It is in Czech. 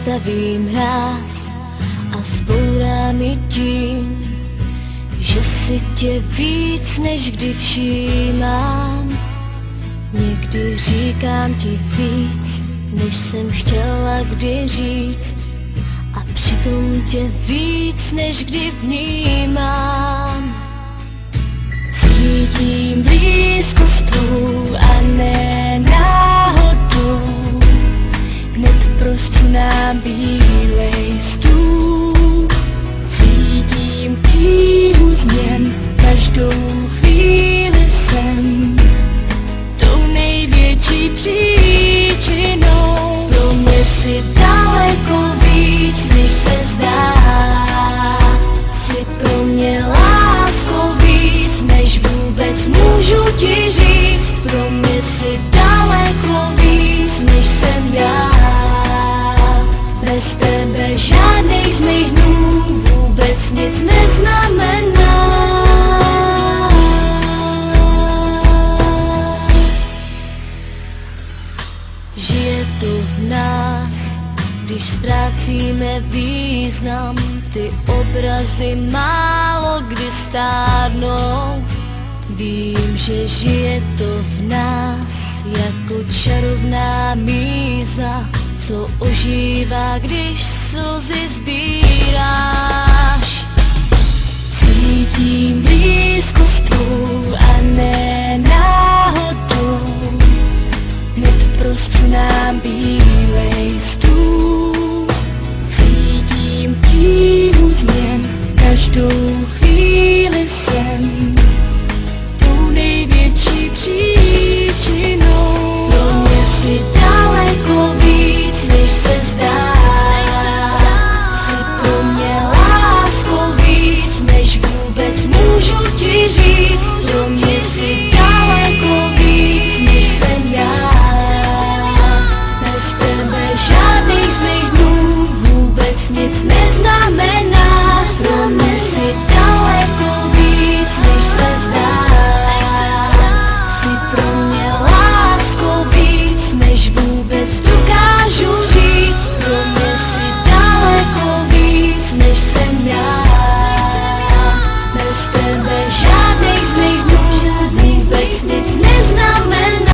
zastavím mráz a zbourám ji tím, že si tě víc než kdy všímám. Někdy říkám ti víc, než jsem chtěla kdy říct, a přitom tě víc než kdy vnímám. Cítím blízkost tvou a ne náhodou, hned prostřu nám bílej stůl. Cítím tíhu změn, každou chvíli jsem tou největší příčinou. Pro mě si daleko víc, než se zdá. Jsi pro mě láskou víc, než vůbec můžu ti říct. Pro mě si daleko víc, než jsem já. Bez tebe žádnej z mých dnů vůbec nic neznamená. Žije to v nás, když ztrácíme význam. Ty obrazy málo kdy stárnou. Vím, že žije to v nás jako čarovná míza, co ožívá, když slzy sbíráš. Cítím blízkost tvou a ne náhodou, hned prostřu nám bílej stůl. Cítím tíhu změn, každou